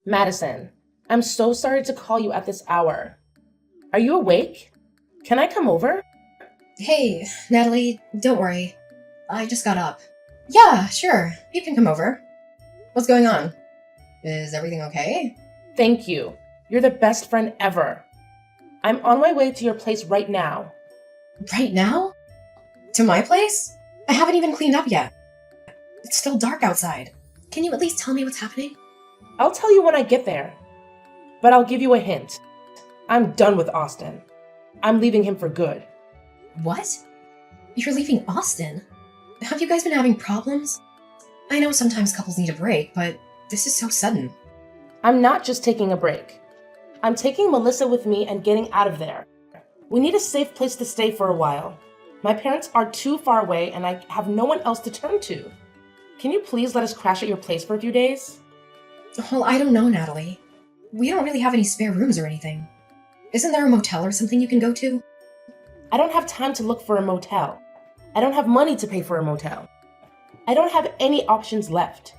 Madison, I'm so sorry to call you at this hour. Are you awake? Can I come over? Hey, Natalie, don't worry. I just got up. Yeah, sure, you can come over. What's going on? Is everything okay? Thank you. You're the best friend ever. I'm on my way to your place right now. Right now? To my place? I haven't even cleaned up yet. It's still dark outside. Can you at least tell me what's happening? I'll tell you when I get there. But I'll give you a hint. I'm done with Austin. I'm leaving him for good. What? You're leaving Austin? Have you guys been having problems? I know sometimes couples need a break, but this is so sudden. I'm not just taking a break. I'm taking Melissa with me and getting out of there. We need a safe place to stay for a while. My parents are too far away and I have no one else to turn to. Can you please let us crash at your place for a few days? Well, I don't know, Natalie. We don't really have any spare rooms or anything. Isn't there a motel or something you can go to? I don't have time to look for a motel. I don't have money to pay for a motel. I don't have any options left.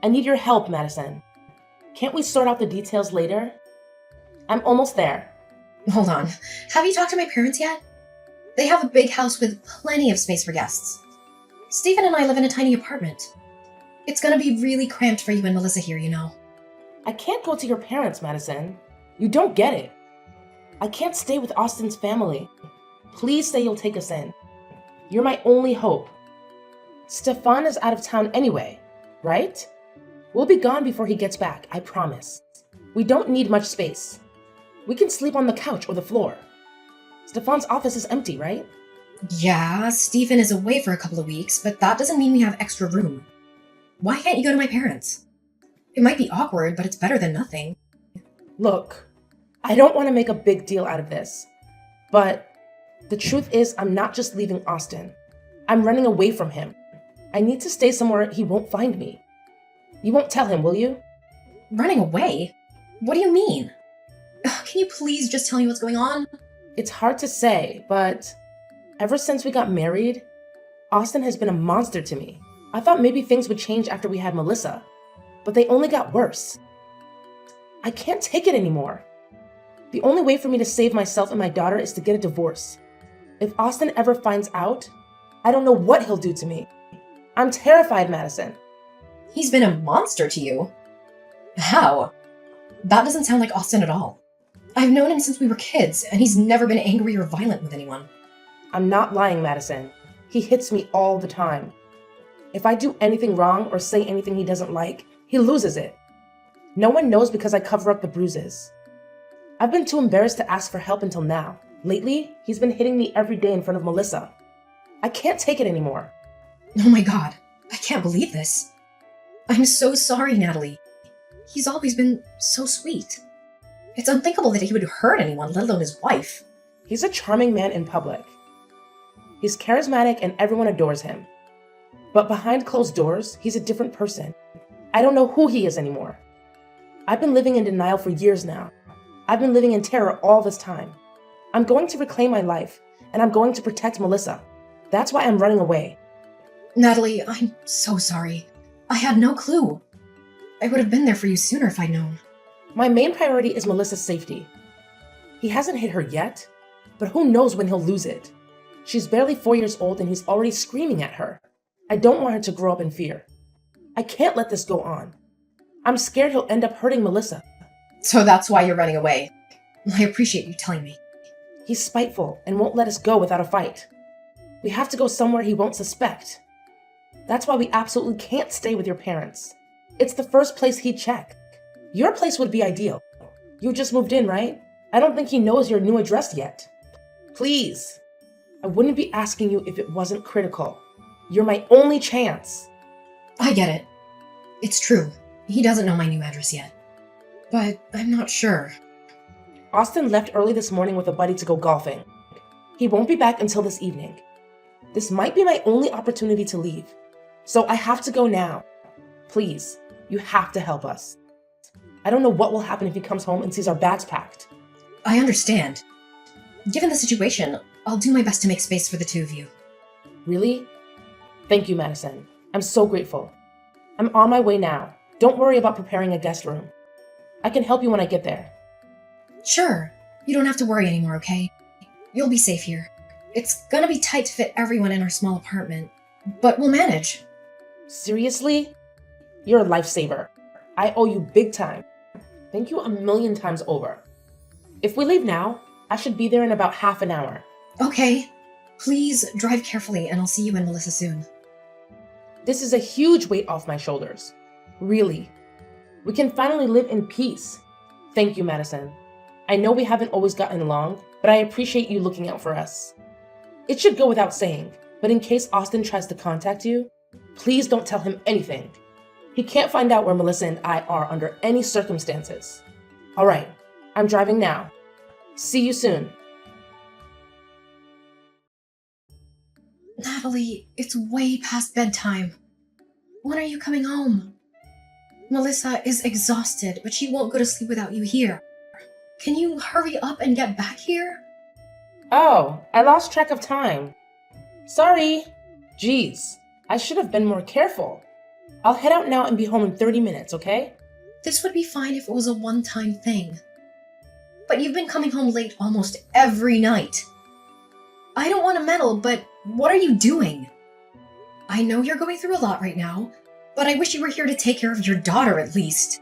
I need your help, Madison. Can't we sort out the details later? I'm almost there. Hold on. Have you talked to my parents yet? They have a big house with plenty of space for guests. Stephen and I live in a tiny apartment. It's gonna be really cramped for you and Melissa here, you know. I can't go to your parents, Madison. You don't get it. I can't stay with Austin's family. Please say you'll take us in. You're my only hope. Stefan is out of town anyway, right? We'll be gone before he gets back, I promise. We don't need much space. We can sleep on the couch or the floor. Stefan's office is empty, right? Yeah, Stephen is away for a couple of weeks, but that doesn't mean we have extra room. Why can't you go to my parents? It might be awkward, but it's better than nothing. Look, I don't want to make a big deal out of this, but the truth is I'm not just leaving Austin. I'm running away from him. I need to stay somewhere he won't find me. You won't tell him, will you? Running away? What do you mean? Can you please just tell me what's going on? It's hard to say, but ever since we got married, Austin has been a monster to me. I thought maybe things would change after we had Melissa, but they only got worse. I can't take it anymore. The only way for me to save myself and my daughter is to get a divorce. If Austin ever finds out, I don't know what he'll do to me. I'm terrified, Madison. He's been a monster to you? How? That doesn't sound like Austin at all. I've known him since we were kids, and he's never been angry or violent with anyone. I'm not lying, Madison. He hits me all the time. If I do anything wrong or say anything he doesn't like, he loses it. No one knows because I cover up the bruises. I've been too embarrassed to ask for help until now. Lately, he's been hitting me every day in front of Melissa. I can't take it anymore. Oh my god, I can't believe this. I'm so sorry, Natalie. He's always been so sweet. It's unthinkable that he would hurt anyone, let alone his wife. He's a charming man in public. He's charismatic and everyone adores him. But behind closed doors, he's a different person. I don't know who he is anymore. I've been living in denial for years now. I've been living in terror all this time. I'm going to reclaim my life, and I'm going to protect Melissa. That's why I'm running away. Natalie, I'm so sorry. I had no clue. I would have been there for you sooner if I'd known. My main priority is Melissa's safety. He hasn't hit her yet, but who knows when he'll lose it. She's barely 4 years old and he's already screaming at her. I don't want her to grow up in fear. I can't let this go on. I'm scared he'll end up hurting Melissa. So that's why you're running away. I appreciate you telling me. He's spiteful and won't let us go without a fight. We have to go somewhere he won't suspect. That's why we absolutely can't stay with your parents. It's the first place he'd check. Your place would be ideal. You just moved in, right? I don't think he knows your new address yet. Please. I wouldn't be asking you if it wasn't critical. You're my only chance. I get it. It's true. He doesn't know my new address yet. But I'm not sure. Austin left early this morning with a buddy to go golfing. He won't be back until this evening. This might be my only opportunity to leave. So I have to go now. Please, you have to help us. I don't know what will happen if he comes home and sees our bags packed. I understand. Given the situation, I'll do my best to make space for the two of you. Really? Thank you, Madison. I'm so grateful. I'm on my way now. Don't worry about preparing a guest room. I can help you when I get there. Sure. You don't have to worry anymore, okay? You'll be safe here. It's gonna be tight to fit everyone in our small apartment, but we'll manage. Seriously? You're a lifesaver. I owe you big time. Thank you 1,000,000 times over. If we leave now, I should be there in about half an hour. Okay. Please drive carefully, and I'll see you and Melissa soon. This is a huge weight off my shoulders. Really. We can finally live in peace. Thank you, Madison. I know we haven't always gotten along, but I appreciate you looking out for us. It should go without saying, but in case Austin tries to contact you, please don't tell him anything. He can't find out where Melissa and I are under any circumstances. All right, I'm driving now. See you soon. Natalie, it's way past bedtime. When are you coming home? Melissa is exhausted, but she won't go to sleep without you here. Can you hurry up and get back here? Oh, I lost track of time. Sorry. Geez, I should have been more careful. I'll head out now and be home in 30 minutes, okay? This would be fine if it was a one-time thing. But you've been coming home late almost every night. I don't want to meddle, but what are you doing? I know you're going through a lot right now, but I wish you were here to take care of your daughter at least.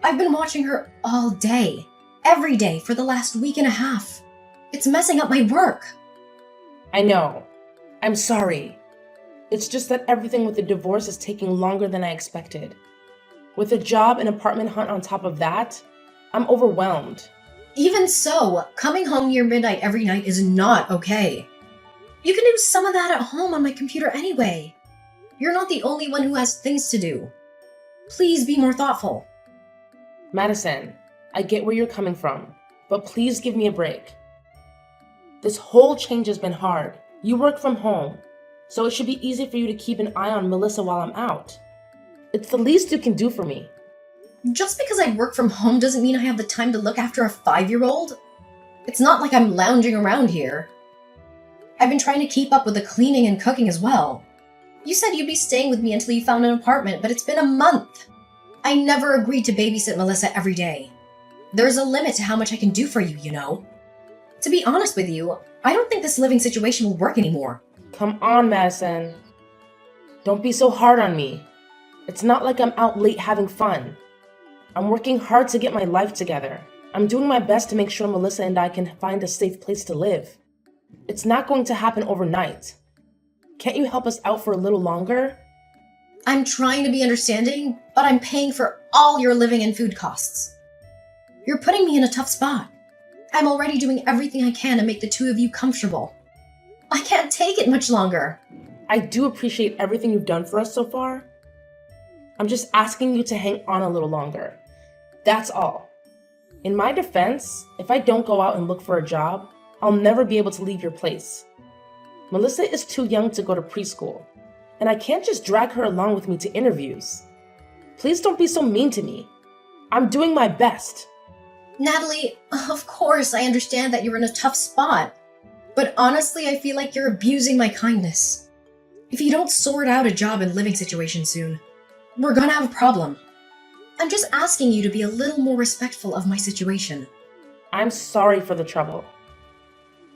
I've been watching her all day, every day for the last week and a half. It's messing up my work. I know. I'm sorry. It's just that everything with the divorce is taking longer than I expected. With a job and apartment hunt on top of that, I'm overwhelmed. Even so, coming home near midnight every night is not okay. You can do some of that at home on my computer anyway. You're not the only one who has things to do. Please be more thoughtful. Madison, I get where you're coming from, but please give me a break. This whole change has been hard. You work from home, so it should be easy for you to keep an eye on Melissa while I'm out. It's the least you can do for me. Just because I work from home doesn't mean I have the time to look after a 5-year-old. It's not like I'm lounging around here. I've been trying to keep up with the cleaning and cooking as well. You said you'd be staying with me until you found an apartment, but it's been a month. I never agreed to babysit Melissa every day. There's a limit to how much I can do for you, you know. To be honest with you, I don't think this living situation will work anymore. Come on, Madison. Don't be so hard on me. It's not like I'm out late having fun. I'm working hard to get my life together. I'm doing my best to make sure Melissa and I can find a safe place to live. It's not going to happen overnight. Can't you help us out for a little longer? I'm trying to be understanding, but I'm paying for all your living and food costs. You're putting me in a tough spot. I'm already doing everything I can to make the two of you comfortable. I can't take it much longer. I do appreciate everything you've done for us so far. I'm just asking you to hang on a little longer. That's all. In my defense, if I don't go out and look for a job, I'll never be able to leave your place. Melissa is too young to go to preschool, and I can't just drag her along with me to interviews. Please don't be so mean to me. I'm doing my best. Natalie, of course I understand that you're in a tough spot, but honestly I feel like you're abusing my kindness. If you don't sort out a job and living situation soon, we're gonna have a problem. I'm just asking you to be a little more respectful of my situation. I'm sorry for the trouble.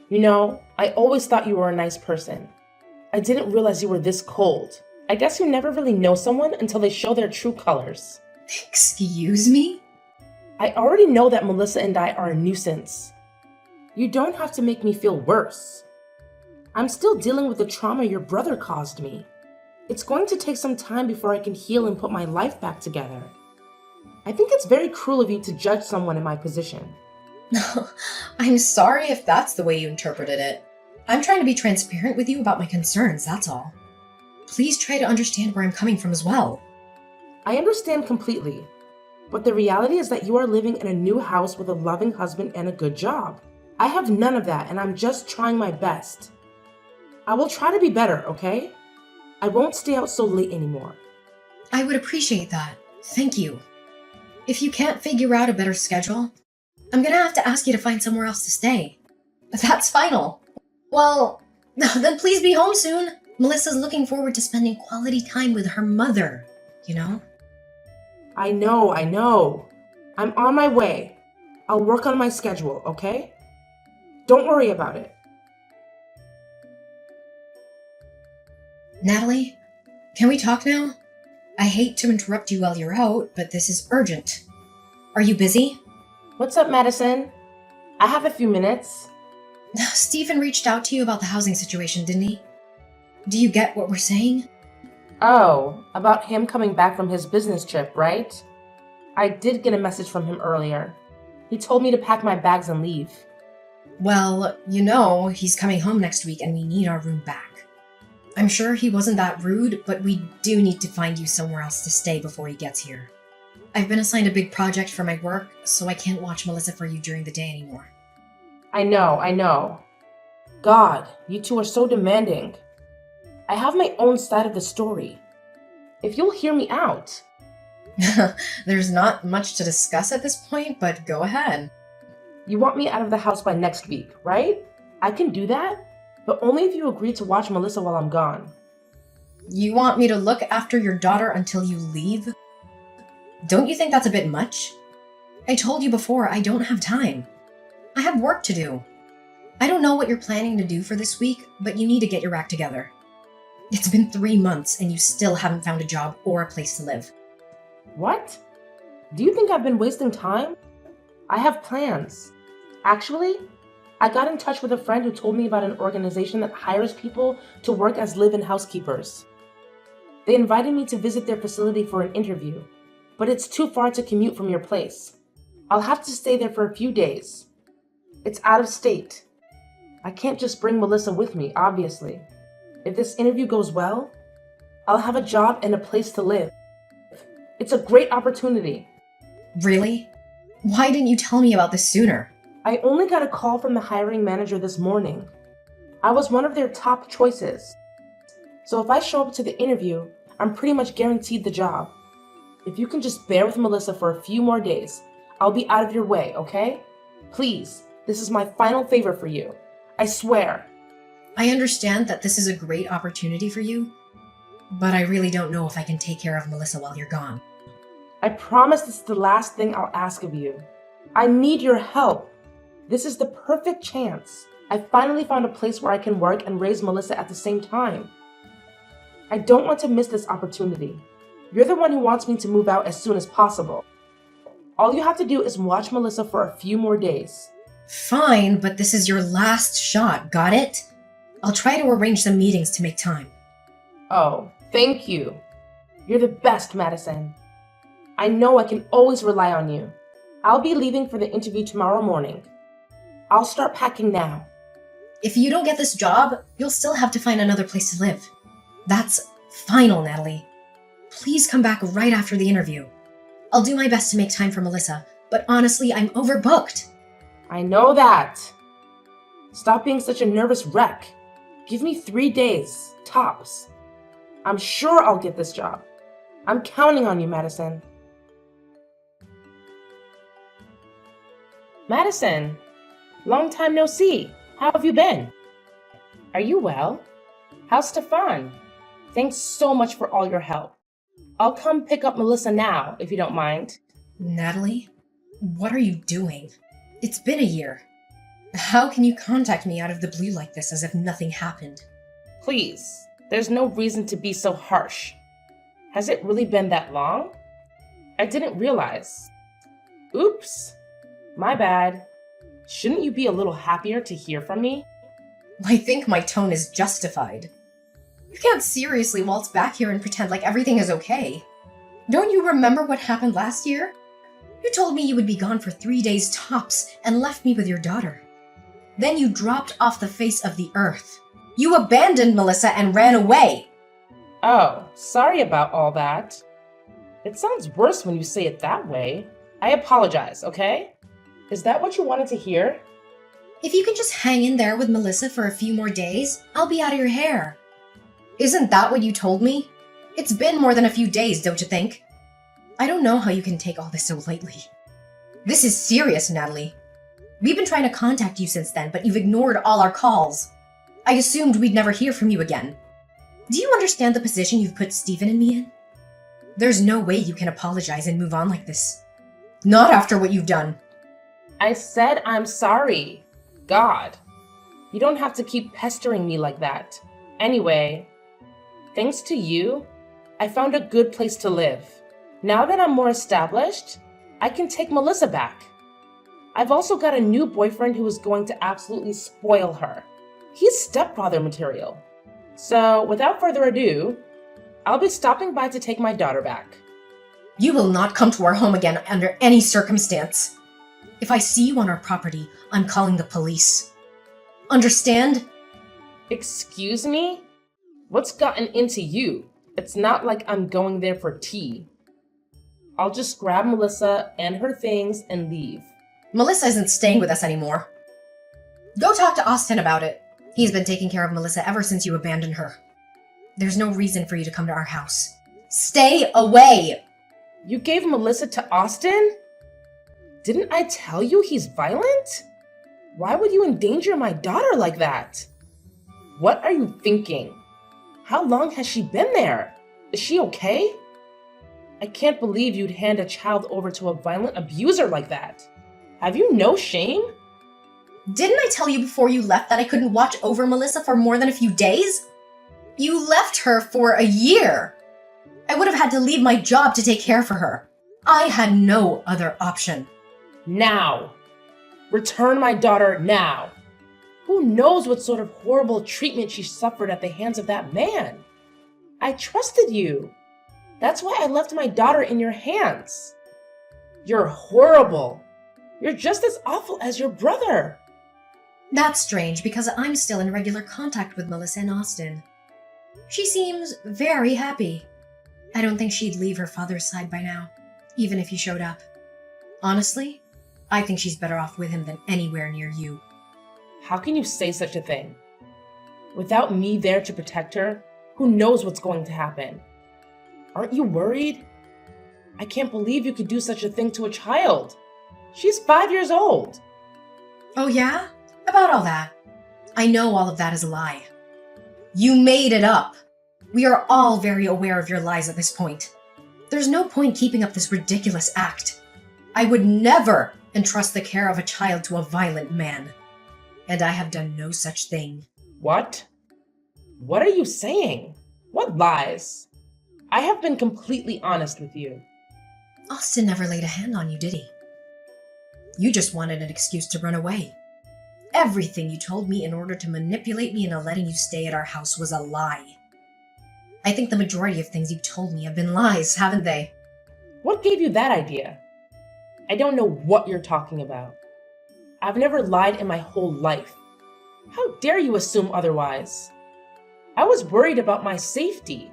You know, I always thought you were a nice person. I didn't realize you were this cold. I guess you never really know someone until they show their true colors. Excuse me? I already know that Melissa and I are a nuisance. You don't have to make me feel worse. I'm still dealing with the trauma your brother caused me. It's going to take some time before I can heal and put my life back together. I think it's very cruel of you to judge someone in my position. I'm sorry if that's the way you interpreted it. I'm trying to be transparent with you about my concerns, that's all. Please try to understand where I'm coming from as well. I understand completely, but the reality is that you are living in a new house with a loving husband and a good job. I have none of that, and I'm just trying my best. I will try to be better, okay? I won't stay out so late anymore. I would appreciate that. Thank you. If you can't figure out a better schedule, I'm gonna have to ask you to find somewhere else to stay. That's final. Well, then please be home soon. Melissa's looking forward to spending quality time with her mother, you know? I know. I'm on my way. I'll work on my schedule, okay? Don't worry about it. Natalie, can we talk now? I hate to interrupt you while you're out, but this is urgent. Are you busy? What's up, Madison? I have a few minutes. Stephen reached out to you about the housing situation, didn't he? Do you get what we're saying? Oh, about him coming back from his business trip, right? I did get a message from him earlier. He told me to pack my bags and leave. Well, he's coming home next week and we need our room back. I'm sure he wasn't that rude, but we do need to find you somewhere else to stay before he gets here. I've been assigned a big project for my work, so I can't watch Melissa for you during the day anymore. I know. God, you two are so demanding. I have my own side of the story. If you'll hear me out. There's not much to discuss at this point, but go ahead. You want me out of the house by next week, right? I can do that, but only if you agree to watch Melissa while I'm gone. You want me to look after your daughter until you leave? Don't you think that's a bit much? I told you before, I don't have time. I have work to do. I don't know what you're planning to do for this week, but you need to get your act together. It's been 3 months and you still haven't found a job or a place to live. What? Do you think I've been wasting time? I have plans. Actually, I got in touch with a friend who told me about an organization that hires people to work as live-in housekeepers. They invited me to visit their facility for an interview, but it's too far to commute from your place. I'll have to stay there for a few days. It's out of state. I can't just bring Melissa with me, obviously. If this interview goes well, I'll have a job and a place to live. It's a great opportunity. Really? Why didn't you tell me about this sooner? I only got a call from the hiring manager this morning. I was one of their top choices. So if I show up to the interview, I'm pretty much guaranteed the job. If you can just bear with Melissa for a few more days, I'll be out of your way, okay? Please, this is my final favor for you. I swear. I understand that this is a great opportunity for you, but I really don't know if I can take care of Melissa while you're gone. I promise this is the last thing I'll ask of you. I need your help. This is the perfect chance. I finally found a place where I can work and raise Melissa at the same time. I don't want to miss this opportunity. You're the one who wants me to move out as soon as possible. All you have to do is watch Melissa for a few more days. Fine, but this is your last shot, got it? I'll try to arrange some meetings to make time. Oh, thank you. You're the best, Madison. I know I can always rely on you. I'll be leaving for the interview tomorrow morning. I'll start packing now. If you don't get this job, you'll still have to find another place to live. That's final, Natalie. Please come back right after the interview. I'll do my best to make time for Melissa, but honestly, I'm overbooked. I know that. Stop being such a nervous wreck. Give me 3 days, tops. I'm sure I'll get this job. I'm counting on you, Madison. Madison, long time no see. How have you been? Are you well? How's Stefan? Thanks so much for all your help. I'll come pick up Melissa now, if you don't mind. Natalie, what are you doing? It's been a year. How can you contact me out of the blue like this as if nothing happened? Please, there's no reason to be so harsh. Has it really been that long? I didn't realize. Oops, my bad. Shouldn't you be a little happier to hear from me? I think my tone is justified. You can't seriously waltz back here and pretend like everything is okay. Don't you remember what happened last year? You told me you would be gone for 3 days tops and left me with your daughter. Then you dropped off the face of the earth. You abandoned Melissa and ran away. Oh, sorry about all that. It sounds worse when you say it that way. I apologize, okay? Is that what you wanted to hear? If you can just hang in there with Melissa for a few more days, I'll be out of your hair. Isn't that what you told me? It's been more than a few days, don't you think? I don't know how you can take all this so lightly. This is serious, Natalie. We've been trying to contact you since then, but you've ignored all our calls. I assumed we'd never hear from you again. Do you understand the position you've put Stephen and me in? There's no way you can apologize and move on like this. Not after what you've done. I said I'm sorry. God. You don't have to keep pestering me like that. Anyway, thanks to you, I found a good place to live. Now that I'm more established, I can take Melissa back. I've also got a new boyfriend who is going to absolutely spoil her. He's stepfather material. So, without further ado, I'll be stopping by to take my daughter back. You will not come to our home again under any circumstance. If I see you on our property, I'm calling the police. Understand? Excuse me? What's gotten into you? It's not like I'm going there for tea. I'll just grab Melissa and her things and leave. Melissa isn't staying with us anymore. Go talk to Austin about it. He's been taking care of Melissa ever since you abandoned her. There's no reason for you to come to our house. Stay away! You gave Melissa to Austin? Didn't I tell you he's violent? Why would you endanger my daughter like that? What are you thinking? How long has she been there? Is she okay? I can't believe you'd hand a child over to a violent abuser like that. Have you no shame? Didn't I tell you before you left that I couldn't watch over Melissa for more than a few days? You left her for a year. I would have had to leave my job to take care for her. I had no other option. Now. Return my daughter now. Who knows what sort of horrible treatment she suffered at the hands of that man? I trusted you. That's why I left my daughter in your hands. You're horrible. You're just as awful as your brother. That's strange because I'm still in regular contact with Melissa and Austin. She seems very happy. I don't think she'd leave her father's side by now, even if he showed up. Honestly, I think she's better off with him than anywhere near you. How can you say such a thing? Without me there to protect her, who knows what's going to happen? Aren't you worried? I can't believe you could do such a thing to a child. She's 5 years old. Oh yeah? About all that. I know all of that is a lie. You made it up. We are all very aware of your lies at this point. There's no point keeping up this ridiculous act. I would never entrust the care of a child to a violent man. And I have done no such thing. What? What are you saying? What lies? I have been completely honest with you. Austin never laid a hand on you, did he? You just wanted an excuse to run away. Everything you told me in order to manipulate me into letting you stay at our house was a lie. I think the majority of things you've told me have been lies, haven't they? What gave you that idea? I don't know what you're talking about. I've never lied in my whole life. How dare you assume otherwise? I was worried about my safety.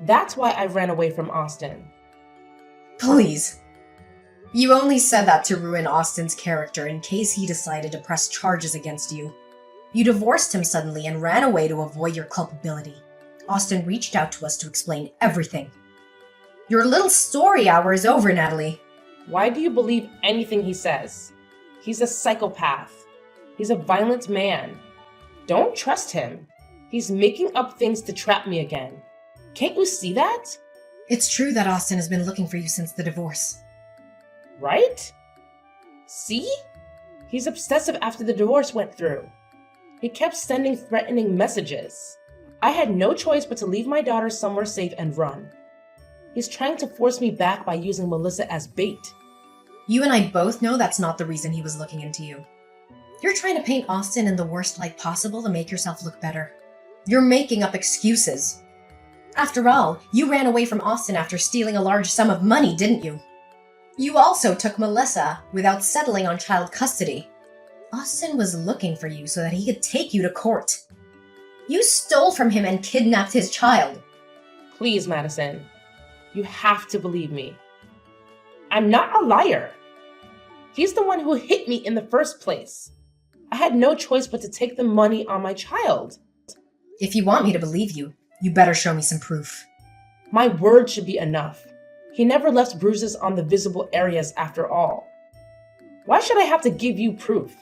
That's why I ran away from Austin. Please. You only said that to ruin Austin's character in case he decided to press charges against you. You divorced him suddenly and ran away to avoid your culpability. Austin reached out to us to explain everything. Your little story hour is over, Natalie. Why do you believe anything he says? He's a psychopath. He's a violent man. Don't trust him. He's making up things to trap me again. Can't you see that? It's true that Austin has been looking for you since the divorce. Right? See? He's obsessive after the divorce went through. He kept sending threatening messages. I had no choice but to leave my daughter somewhere safe and run. He's trying to force me back by using Melissa as bait. You and I both know that's not the reason he was looking into you. You're trying to paint Austin in the worst light possible to make yourself look better. You're making up excuses. After all, you ran away from Austin after stealing a large sum of money, didn't you? You also took Melissa without settling on child custody. Austin was looking for you so that he could take you to court. You stole from him and kidnapped his child. Please, Madison. You have to believe me. I'm not a liar. He's the one who hit me in the first place. I had no choice but to take the money on my child. If you want me to believe you, you better show me some proof. My word should be enough. He never left bruises on the visible areas after all. Why should I have to give you proof?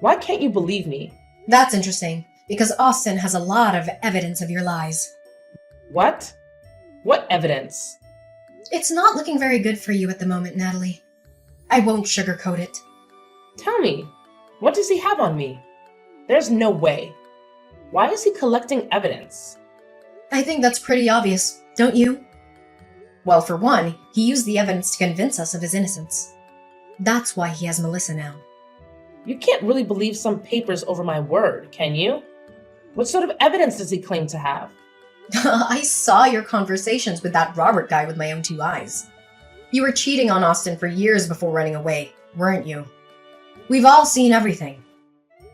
Why can't you believe me? That's interesting, because Austin has a lot of evidence of your lies. What? What evidence? It's not looking very good for you at the moment, Natalie. I won't sugarcoat it. Tell me, what does he have on me? There's no way. Why is he collecting evidence? I think that's pretty obvious, don't you? Well, for one, he used the evidence to convince us of his innocence. That's why he has Melissa now. You can't really believe some papers over my word, can you? What sort of evidence does he claim to have? I saw your conversations with that Robert guy with my own two eyes. You were cheating on Austin for years before running away, weren't you? We've all seen everything.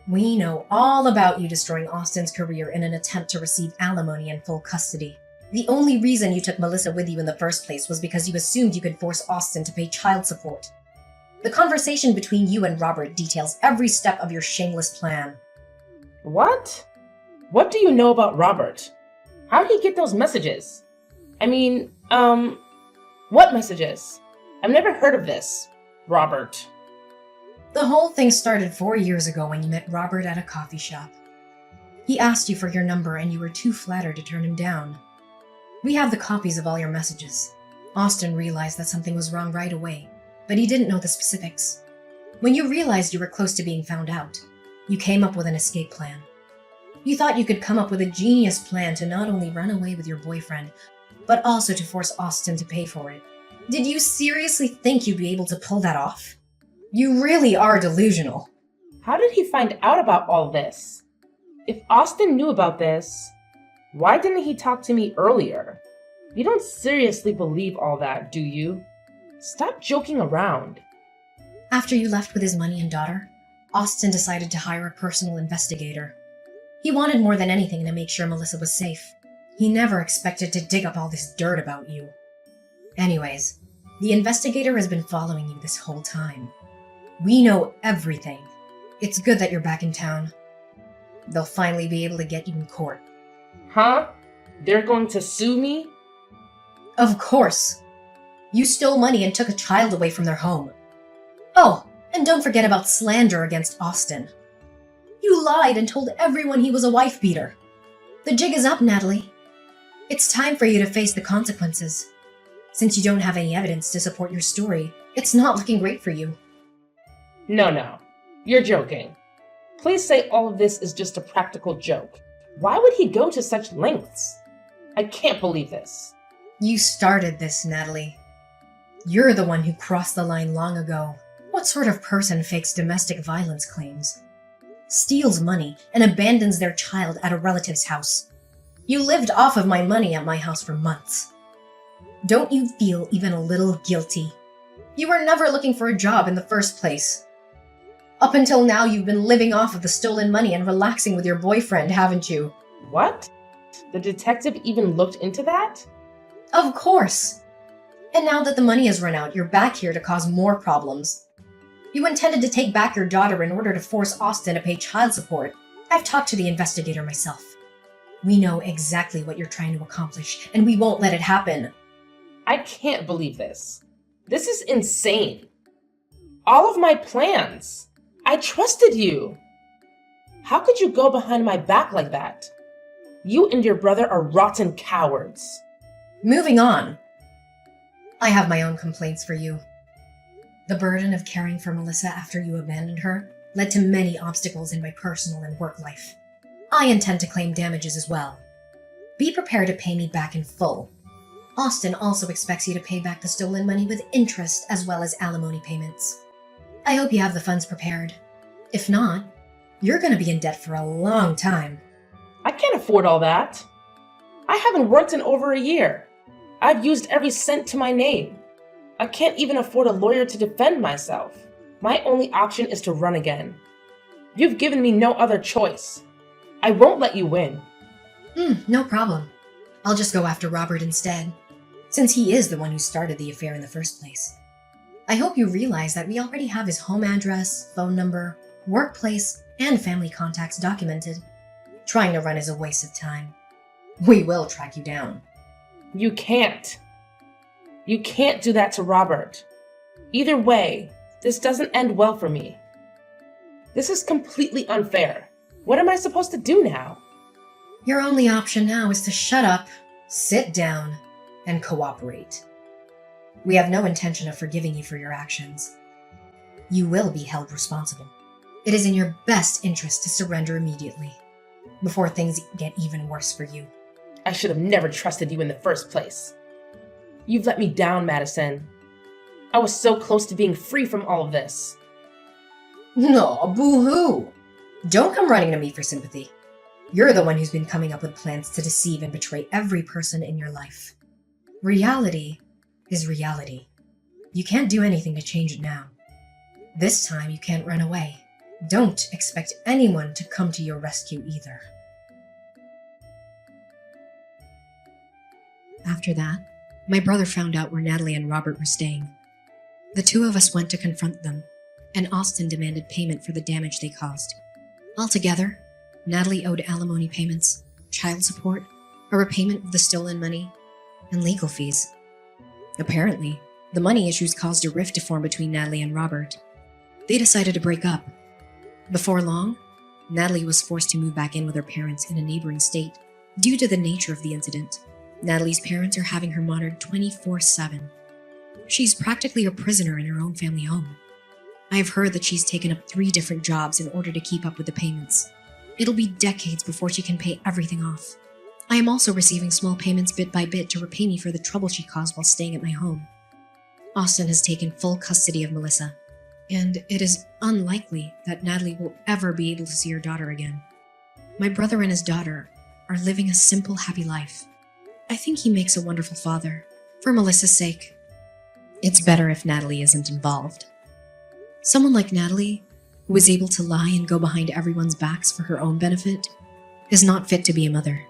We know all about you destroying Austin's career in an attempt to receive alimony and full custody. The only reason you took Melissa with you in the first place was because you assumed you could force Austin to pay child support. The conversation between you and Robert details every step of your shameless plan. What? What do you know about Robert? How did he get those messages? What messages? I've never heard of this, Robert. The whole thing started 4 years ago when you met Robert at a coffee shop. He asked you for your number and you were too flattered to turn him down. We have the copies of all your messages. Austin realized that something was wrong right away, but he didn't know the specifics. When you realized you were close to being found out, you came up with an escape plan. You thought you could come up with a genius plan to not only run away with your boyfriend, but also to force Austin to pay for it. Did you seriously think you'd be able to pull that off? You really are delusional. How did he find out about all this? If Austin knew about this, why didn't he talk to me earlier? You don't seriously believe all that, do you? Stop joking around. After you left with his money and daughter, Austin decided to hire a personal investigator. He wanted more than anything to make sure Melissa was safe. He never expected to dig up all this dirt about you. Anyways, the investigator has been following you this whole time. We know everything. It's good that you're back in town. They'll finally be able to get you in court. Huh? They're going to sue me? Of course. You stole money and took a child away from their home. Oh, and don't forget about slander against Austin. You lied and told everyone he was a wife beater. The jig is up, Natalie. It's time for you to face the consequences. Since you don't have any evidence to support your story, it's not looking great for you. No. You're joking. Please say all of this is just a practical joke. Why would he go to such lengths? I can't believe this. You started this, Natalie. You're the one who crossed the line long ago. What sort of person fakes domestic violence claims? Steals money and abandons their child at a relative's house? You lived off of my money at my house for months. Don't you feel even a little guilty? You were never looking for a job in the first place. Up until now, you've been living off of the stolen money and relaxing with your boyfriend, haven't you? What? The detective even looked into that? Of course. And now that the money has run out, you're back here to cause more problems. You intended to take back your daughter in order to force Austin to pay child support. I've talked to the investigator myself. We know exactly what you're trying to accomplish, and we won't let it happen. I can't believe this. This is insane. All of my plans. I trusted you. How could you go behind my back like that? You and your brother are rotten cowards. Moving on. I have my own complaints for you. The burden of caring for Melissa after you abandoned her led to many obstacles in my personal and work life. I intend to claim damages as well. Be prepared to pay me back in full. Austin also expects you to pay back the stolen money with interest as well as alimony payments. I hope you have the funds prepared. If not, you're going to be in debt for a long time. I can't afford all that. I haven't worked in over a year. I've used every cent to my name. I can't even afford a lawyer to defend myself. My only option is to run again. You've given me no other choice. I won't let you win. No problem. I'll just go after Robert instead, since he is the one who started the affair in the first place. I hope you realize that we already have his home address, phone number, workplace, and family contacts documented. Trying to run is a waste of time. We will track you down. You can't. You can't do that to Robert. Either way, this doesn't end well for me. This is completely unfair. What am I supposed to do now? Your only option now is to shut up, sit down, and cooperate. We have no intention of forgiving you for your actions. you will be held responsible. It is in your best interest to surrender immediately, before things get even worse for you. I should have never trusted you in the first place. You've let me down, Madison. I was so close to being free from all of this. No, boo-hoo! Don't come running to me for sympathy. You're the one who's been coming up with plans to deceive and betray every person in your life. Reality is reality. You can't do anything to change it now. This time you can't run away. Don't expect anyone to come to your rescue either. After that, my brother found out where Natalie and Robert were staying. The two of us went to confront them, and Austin demanded payment for the damage they caused. Altogether, Natalie owed alimony payments, child support, a repayment of the stolen money, and legal fees. Apparently, the money issues caused a rift to form between Natalie and Robert. They decided to break up. Before long, Natalie was forced to move back in with her parents in a neighboring state. Due to the nature of the incident, Natalie's parents are having her monitored 24/7. She's practically a prisoner in her own family home. I have heard that she's taken up 3 different jobs in order to keep up with the payments. It'll be decades before she can pay everything off. I am also receiving small payments bit by bit to repay me for the trouble she caused while staying at my home. Austin has taken full custody of Melissa, and it is unlikely that Natalie will ever be able to see her daughter again. My brother and his daughter are living a simple, happy life. I think he makes a wonderful father, for Melissa's sake. It's better if Natalie isn't involved. Someone like Natalie, who is able to lie and go behind everyone's backs for her own benefit, is not fit to be a mother.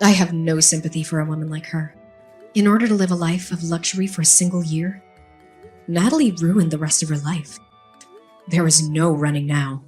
I have no sympathy for a woman like her. In order to live a life of luxury for a single year, Natalie ruined the rest of her life. There is no running now.